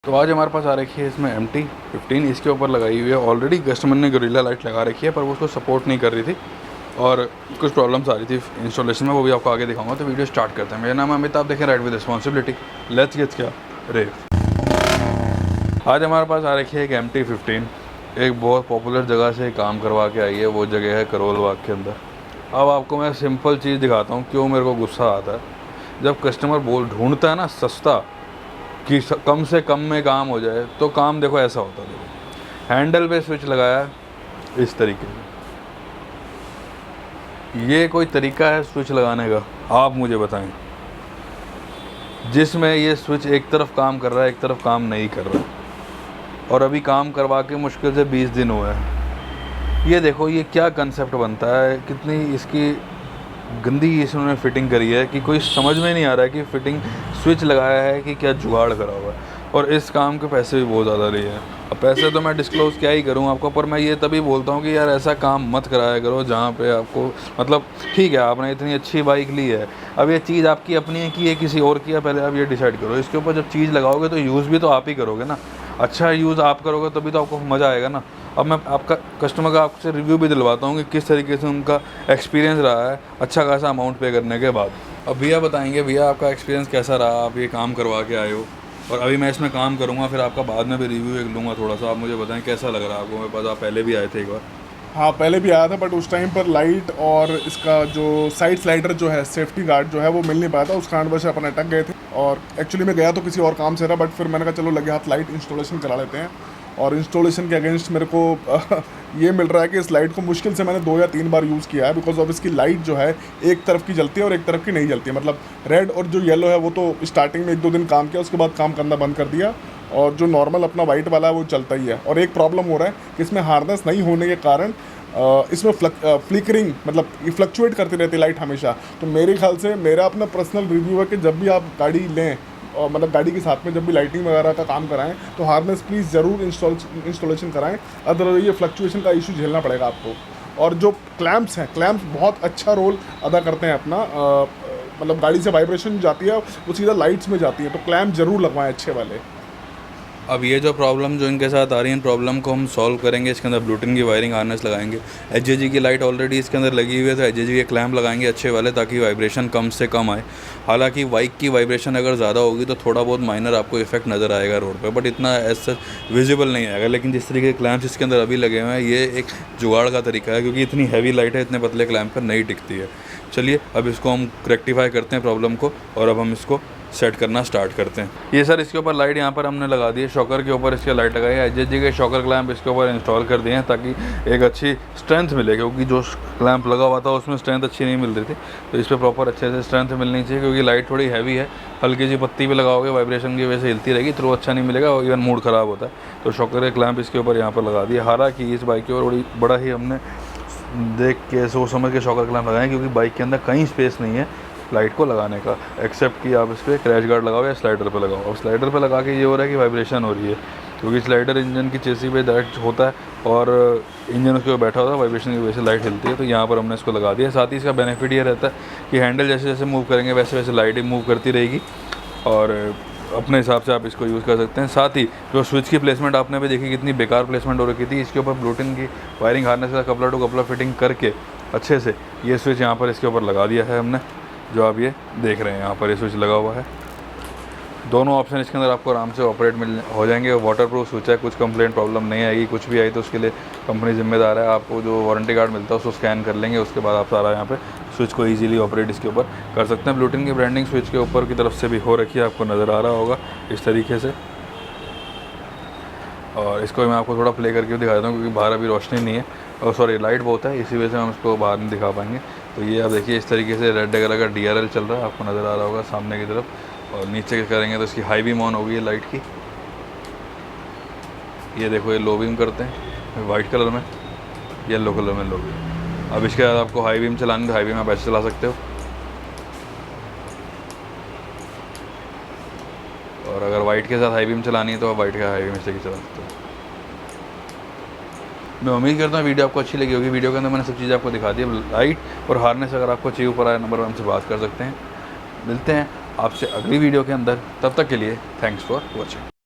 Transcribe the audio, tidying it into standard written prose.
तो आज हमारे पास आ रखी है इसमें MT-15 इसके ऊपर लगाई हुई है। ऑलरेडी कस्टमर ने गोरिल्ला लाइट लगा रखी है पर वो उसको सपोर्ट नहीं कर रही थी और कुछ प्रॉब्लम्स आ रही थी इंस्टॉलेशन में, वो भी आपको आगे दिखाऊंगा। तो वीडियो स्टार्ट करते हैं। मेरा नाम अमित, आप देखें ride with responsibility. Let's get क्या रेव। आज हमारे पास आ रखी है एक MT-15, एक बहुत पॉपुलर जगह से काम करवा के आई है। वो जगह है करोल बाग के अंदर। अब आपको मैं सिंपल चीज़ दिखाता हूँ क्यों मेरे को गुस्सा आता है। जब कस्टमर ढूंढता है ना सस्ता कि कम से कम में काम हो जाए, तो काम देखो ऐसा होता है। देखो हैंडल पे स्विच लगाया इस तरीके से, ये कोई तरीका है स्विच लगाने का? आप मुझे बताएं, जिसमें ये स्विच एक तरफ काम कर रहा है एक तरफ काम नहीं कर रहा, और अभी काम करवा के मुश्किल से 20 दिन हुए हैं। ये देखो ये क्या कंसेप्ट बनता है, कितनी इसकी गंदी इसने फिटिंग करी है कि कोई समझ में नहीं आ रहा है कि फिटिंग स्विच लगाया है कि क्या जुगाड़ करा हुआ है। और इस काम के पैसे भी बहुत ज़्यादा लिए हैं। अब पैसे तो मैं डिस्क्लोज़ क्या ही करूँ आपको, पर मैं ये तभी बोलता हूँ कि यार ऐसा काम मत कराया करो जहाँ पे आपको मतलब ठीक है आपने इतनी अच्छी बाइक ली है, अब ये चीज़ आपकी अपनी है कि ये किसी और की है, पहले आप ये डिसाइड करो। इसके ऊपर जब चीज़ लगाओगे तो यूज़ भी तो आप ही करोगे ना, अच्छा यूज़ आप करोगे तभी तो आपको मज़ा आएगा ना। अब मैं आपका कस्टमर का आपसे रिव्यू भी दिलवाता हूँ कि किस तरीके से उनका एक्सपीरियंस रहा है अच्छा खासा अमाउंट पे करने के बाद। अब भैया बताएंगे भैया आपका एक्सपीरियंस कैसा रहा, आप ये काम करवा के आए हो, और अभी मैं इसमें काम करूँगा, फिर आपका बाद में भी रिव्यू एक लूँगा थोड़ा सा। आप मुझे बताएं कैसा लग रहा है आपको। मेरे पास आप पहले भी आए थे एक बार। हाँ, पहले भी आया था बट उस टाइम पर लाइट और इसका जो साइड स्लाइडर जो है, सेफ्टी गार्ड जो है, वो मिल नहीं पाया था। उस कारणवश अपन अटक गए थे और एक्चुअली मैं गया तो किसी और काम से था, बट फिर मैंने कहा चलो लगे हाथ लाइट इंस्टॉलेशन करा लेते हैं। और इंस्टॉलेशन के अगेंस्ट मेरे को ये मिल रहा है कि इस लाइट को मुश्किल से मैंने 2 या 3 बार यूज़ किया है, बिकॉज ऑफ इसकी लाइट जो है एक तरफ की जलती है और एक तरफ की नहीं जलती है। मतलब रेड और जो येलो है वो तो स्टार्टिंग में 1-2 दिन काम किया, उसके बाद काम करना बंद कर दिया, और जो नॉर्मल अपना वाइट वाला है वो चलता ही है। और एक प्रॉब्लम हो रहा है कि इसमें हार्नेस नहीं होने के कारण इसमें फ्लिकरिंग मतलब ये फ्लक्चुएट करती रहती है लाइट हमेशा। तो मेरे ख्याल से मेरा अपना पर्सनल रिव्यू है कि जब भी आप गाड़ी लें और मतलब गाड़ी के साथ में जब भी लाइटिंग वगैरह का काम कराएं तो हार्नेस प्लीज़ ज़रूर इंस्टॉलेशन कराएं, अदरवाइज ये फ्लक्चुएशन का इशू झेलना पड़ेगा आपको। और जो क्लैम्प्स हैं, क्लैम्प्स बहुत अच्छा रोल अदा करते हैं अपना। मतलब गाड़ी से वाइब्रेशन जाती है वो सीधा लाइट्स में जाती है, तो क्लैम्प ज़रूर लगवाएं अच्छे वाले। अब ये जो प्रॉब्लम जो इनके साथ आ रही है, प्रॉब्लम को हम सॉल्व करेंगे। इसके अंदर ब्लूटूथ की वायरिंग हार्नेस लगाएंगे, HJG की लाइट ऑलरेडी इसके अंदर लगी हुई है, तो HJG के क्लैम्प लगाएंगे अच्छे वाले ताकि वाइब्रेशन कम से कम आए। हालांकि बाइक की वाइब्रेशन अगर ज़्यादा होगी तो थोड़ा बहुत माइनर आपको इफेक्ट नज़र आएगा रोड पे, बट इतना ऐसा विजिबल नहीं आएगा। लेकिन जिस तरीके के क्लैम्प्स इसके अंदर अभी लगे हुए हैं, ये एक जुगाड़ का तरीका है, क्योंकि इतनी हैवी लाइट है इतने पतले क्लैम्प पर नहीं टिकती है। चलिए अब इसको हम रेक्टिफाई करते हैं प्रॉब्लम को, और अब हम इसको सेट करना स्टार्ट करते हैं। ये सर इसके ऊपर लाइट यहाँ पर हमने लगा दी है, शॉकर के ऊपर इसके लाइट लगाई है। HJG के शॉकर क्लैम्प इसके ऊपर इंस्टॉल कर दिए हैं ताकि एक अच्छी स्ट्रेंथ मिले, क्योंकि जो क्लैम्प लगा हुआ था उसमें स्ट्रेंथ अच्छी नहीं मिल रही थी। तो इस पर प्रॉपर अच्छे से स्ट्रेंथ मिलनी चाहिए, क्योंकि लाइट थोड़ी हैवी है, हल्की सी पत्ती भी लगाओगे वाइब्रेशन की वजह से हिलती रहेगी तो अच्छा नहीं मिलेगा और इवन मूड ख़राब होता है। तो शॉकर के क्लैम्प इसके ऊपर यहाँ पर लगा दिए। हालांकि इस बाइक के ऊपर बड़ा ही हमने देख के सोच समझ के शॉकर क्लैम्प लगाए, क्योंकि बाइक के अंदर कहीं स्पेस नहीं है लाइट को लगाने का, एक्सेप्ट कि आप इस पर क्रैश गार्ड लगाओ या स्लाइडर पे लगाओ। अब स्लाइडर पे लगा के ये हो रहा है कि वाइब्रेशन हो रही है, क्योंकि स्लाइडर इंजन की चेसी पे डायरेक्ट होता है और इंजन उसके ऊपर बैठा होता है, वाइब्रेशन की वजह से लाइट हिलती है। तो यहाँ पर हमने इसको लगा दिया। साथ ही इसका बेनिफिट ये रहता है कि हैंडल जैसे जैसे मूव करेंगे वैसे वैसे लाइट ही मूव करती रहेगी, और अपने हिसाब से आप इसको यूज़ कर सकते हैं। साथ ही जो स्विच की प्लेसमेंट आपने भी देखी कितनी बेकार प्लेसमेंट हो रखी थी, इसके ऊपर ब्लूटूथ की वायरिंग हार्नेस का कपलर टू कपलर फिटिंग करके अच्छे से ये स्विच यहाँ पर इसके ऊपर लगा दिया है हमने, जो आप ये देख रहे हैं यहाँ पर ये स्विच लगा हुआ है। दोनों ऑप्शन इसके अंदर आपको आराम से ऑपरेट हो जाएंगे। वाटर प्रूफ स्विच है, कुछ कंप्लेंट प्रॉब्लम नहीं आएगी। कुछ भी आई तो उसके लिए कंपनी जिम्मेदार है। आपको जो वारंटी कार्ड मिलता है उसको स्कैन कर लेंगे, उसके बाद आप सारा यहाँ पे स्विच को इजीली ऑपरेट इसके ऊपर कर सकते हैं। ब्लूटूथ की ब्रांडिंग स्विच के ऊपर की तरफ से भी हो रखी है, आपको नज़र आ रहा होगा इस तरीके से। और इसको मैं आपको थोड़ा प्ले करके दिखा देता हूँ, क्योंकि बाहर अभी रोशनी नहीं है और सॉरी लाइट बहुत है, इसी वजह से हम इसको बाहर नहीं दिखा पाएंगे। तो ये आप देखिए इस तरीके से रेड कलर का DRL चल रहा है, आपको नज़र आ रहा होगा सामने की तरफ। और नीचे करेंगे तो इसकी हाई बीम ऑन होगी है लाइट की। ये देखो ये लो बीम करते हैं वाइट कलर में, येलो कलर में लो बीम। अब इसके बाद आपको हाई बीम चलानी तो हाई बीम आप ऐसे चला सकते हो, और अगर वाइट के साथ हाई बीम चलानी है तो आप वाइट का हाई बीम से ही चला सकते हो। मैं उम्मीद करता हूँ वीडियो आपको अच्छी लगी होगी। वीडियो के अंदर मैंने सब चीज़ें आपको दिखा दी। लाइट और हार्नेस अगर आपको चाहिए ऊपर आया नंबर पर हमसे बात कर सकते हैं। मिलते हैं आपसे अगली वीडियो के अंदर, तब तक के लिए थैंक्स फॉर वॉचिंग।